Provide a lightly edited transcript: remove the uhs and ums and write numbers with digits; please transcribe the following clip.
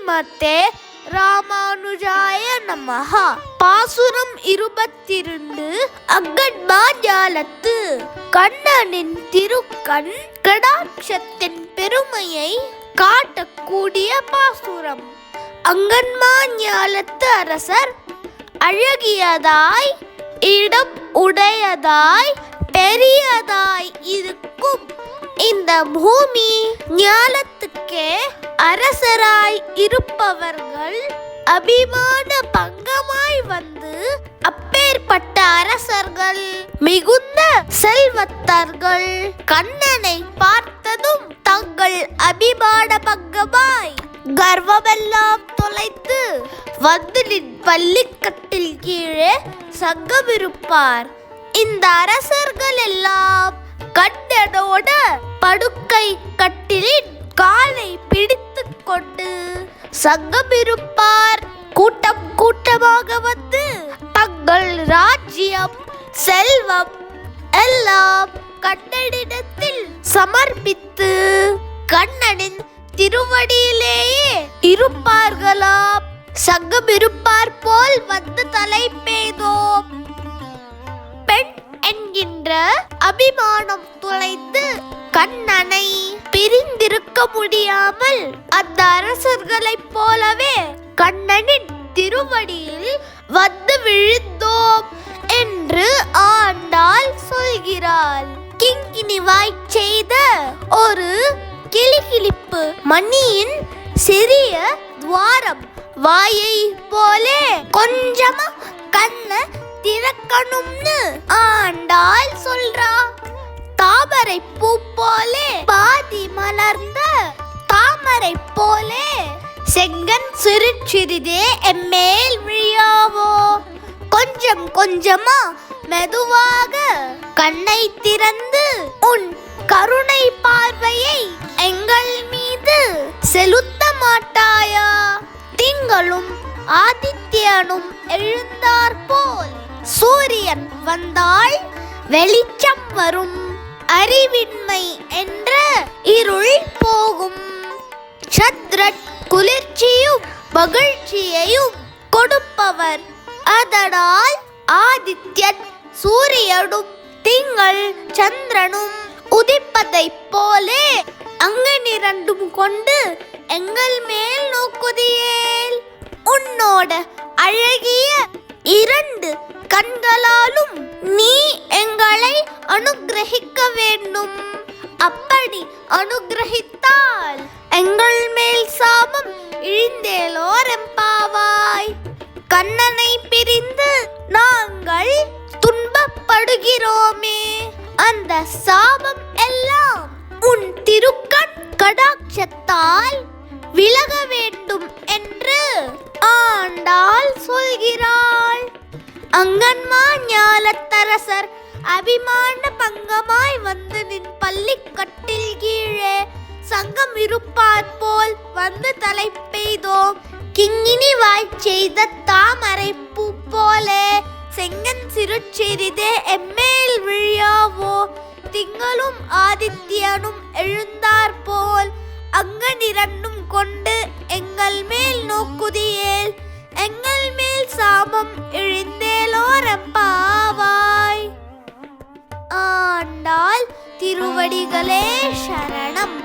ஸ்ரீமதே ராமானுஜாய நமஹ. பாசுரம் 22. அங்கன்மாஞாலத்து. கண்ணனின் திருக்கண் கடாட்சத்தின் பெருமையை காட்டக்கூடிய பாசுரம். அங்கன்மாஞாலத்து அரசர் அழகியதாய் இடம் உடையதாய் பெரியதாய் இருக்கும் இந்த பூமி ஞாலத்துக்கே அரசராய் இருப்பவர்கள் அபிமான பங்கமாய் வந்து அப்பேற்பட்ட அரசர்கள் மிகுந்த செல்வத்தர்கள் கண்ணனை பார்த்ததும் தங்கள் அபிமான பங்கமாய் கர்வமெல்லாம் தொலைத்து வந்து நின் பள்ளிக்கட்டில் கீழே சங்கமிருப்பார். இந்த அரசர்கள் எல்லாம் கண்ணனோட படுக்கை கட்டிலின் காலை பிடித்து கொண்டு சங்கமிருப்பார். கூட்டம் கூட்டமாக வந்து தங்கள் ராஜ்யம் செல்வம் எல்லாம் கண்ணனிடத்தில் சமர்ப்பித்து கண்ணனின் திருவடியிலேயே இருப்பார்களாம். சங்கமிருப்பார் போல் வந்து தலை பெய்தோம். பெண் என்கின்ற அபிமானம் தொலைத்து கண்ணனை பிரிந்திருக்க முடியாமல் அந்த அரசர்களைப் போலவே கண்ணனின் திருவடியில் வந்து விழுந்தோம் என்று ஆண்டாள் சொல்கிறாள். கிங்கினி வாய் செய்த ஒரு கிளிகிளிப்பு மணியின் சிறிய துவாரம் வாயை போலே கொஞ்சமா கண்ண திறக்கணும்னு ஆண்டாள் சொல்றா. தாமரை பூ போலே பாதி மலர்ந்த தாமரை போலே செங்கன் சிறிதே எம்மேல் விழியாவோ. கொஞ்சம் கொஞ்சமா மெதுவாக கண்ணை திறந்து உன் கருணை பார்வையை எங்கள் மீது செலுத்த மாட்டாயா? திங்களும் ஆதித்யனும் எழுந்தார் போல் சூரியன் வந்தால் வெளிச்சம் வரும். அறிவின்மை என்ற இருள் போகும். சந்திரன் குளிர்ச்சியும் மகிழ்ச்சியையும் கொடுப்பவர். அதனால் ஆதித்யன் சூரியனும் திங்கள் சந்திரனும் உதிப்பதைப் போலே அங்கனிரண்டும் கொண்டு எங்கள் மேல் நோக்குதியேல். உன்னோட அழகிய 2 கண்களாலும் நீ எங்களை அனுக்கிரகிக்க வேண்டும். அப்படி அனுக்கிரகித்தால் எங்கள் மேல் சாபம் இழிந்தேலோர் எம்பாவாய். கண்ணனை பிரிந்து நாங்கள் துன்பப்படுகிறோமே, அந்த சாபம் எல்லாம் உன் திருக்கண் கடாட்சத்தால் விலக வேண்டும் என்று ஆண்டாள் சொல்கிறாள். அங்கன்மாஞாலத்தரசர் அபிமான பங்கமாய் வந்து நின் பள்ளிக்கட்டில் கீழே சங்கம் இருப்பார் போல் வந்து தலை பெய்தோம். கிங்கினி வாய் செய்த தாமரை பூ போலே செங்கன் சிறிதே எம்மேல் விழியாவோ. திங்களும் ஆதித்யனும் எழுந்தார் போல் அங்கனிரண்டும் கொண்டு எங்கள் மேல் நோக்குதியேல். எங்கள் மேல் சாபம் இழிந்தேலோர் எம்பாவாய். ஆண்டாள் திருவடிகளே சரணம்.